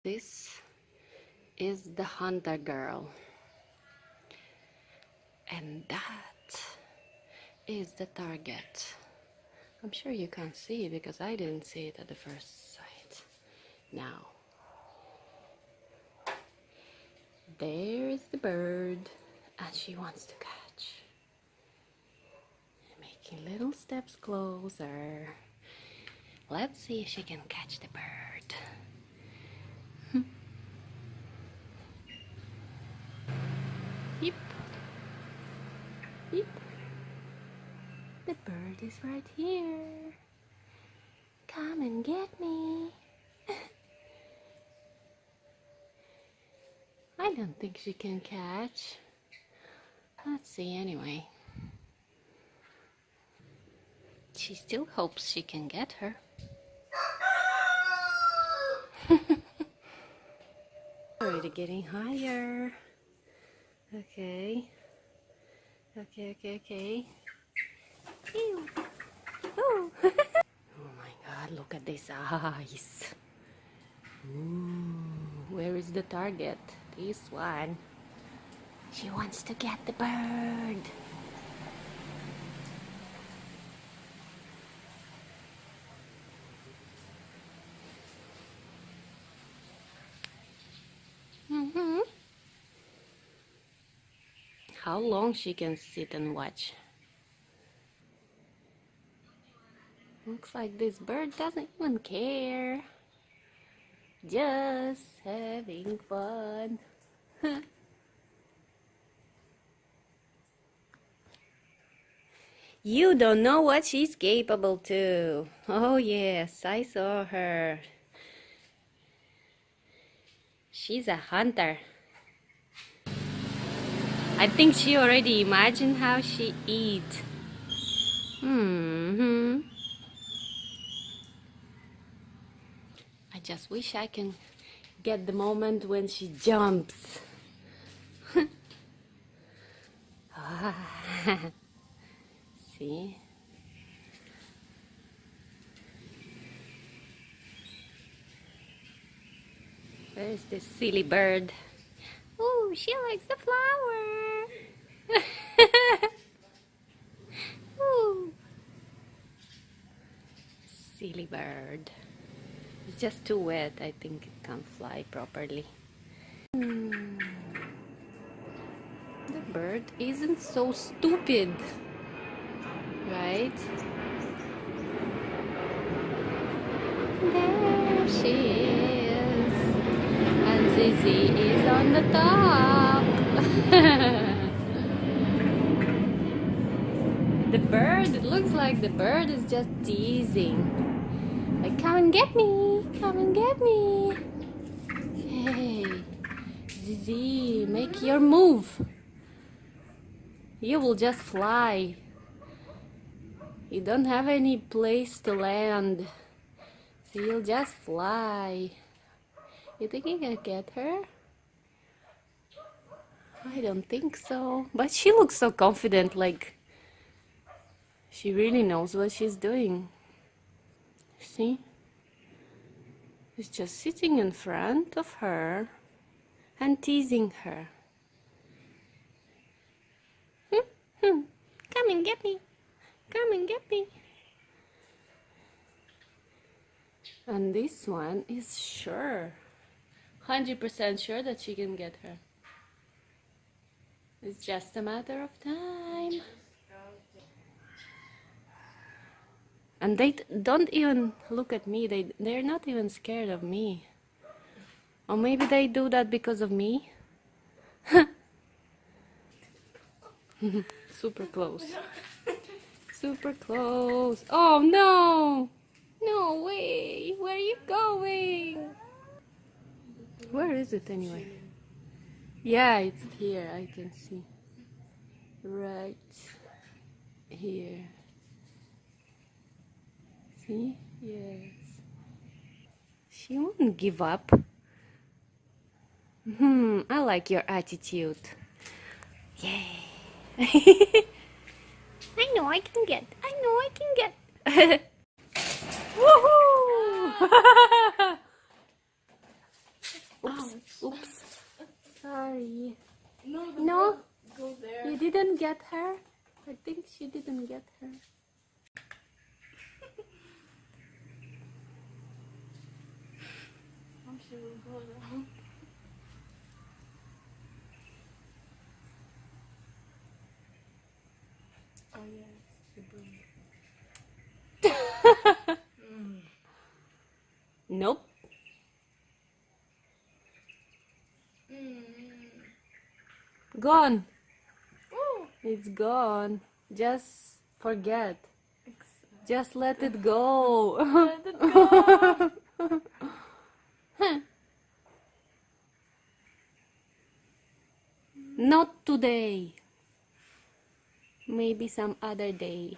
This is the hunter girl, and that is the target. I'm sure you can't see it because I didn't see it at the first sight. Now, there is the bird, and she wants to catch. Making little steps closer. Let's see if she can catch the bird. Yep. Yep. The bird is right here. Come and get me. I don't think she can catch. Let's see anyway. She still hopes she can get her. Already getting higher. Okay. Okay. Ew. Oh. Oh my God, look at these eyes. Ooh, where is the target? This one. She wants to get the bird. How long she can sit and watch? Looks like this bird doesn't even care. Just having fun. You don't know what she's capable to. Oh yes, I saw her. She's a hunter. I think she already imagined how she eats. I just wish I can get the moment when she jumps. See? Where's this silly bird? Oh, she likes the flower. Ooh. Silly bird. It's just too wet. I think it can't fly properly. The bird isn't so stupid, right? There she is. And Zizi is on the top. The bird, it looks like the bird is just teasing. Like, come and get me, come and get me. Hey, Zizi, make your move. You will just fly. You don't have any place to land. So you'll just fly. You think you can get her? I don't think so. But she looks so confident, like she really knows what she's doing. See? She's just sitting in front of her and teasing her. Come and get me. Come and get me. And this one is sure, 100% sure that she can get her. It's just a matter of time. And they don't even look at me. They're not even scared of me. Or maybe they do that because of me. Super close. Super close. Oh no! No way! Where are you going? Where is it anyway? Yeah, it's here. I can see. Right here. See? Yes. She won't give up. I like your attitude. Yay! I know I can get. Woohoo! Oops. Oops. Sorry. No, the No, bird go there. you didn't get her. I think she didn't get her. Oh, she will go down. Oh yes, the bird. Nope. Gone. Oh, It's gone. Just forget. Just let it go. let it go. Not today. Maybe some other day.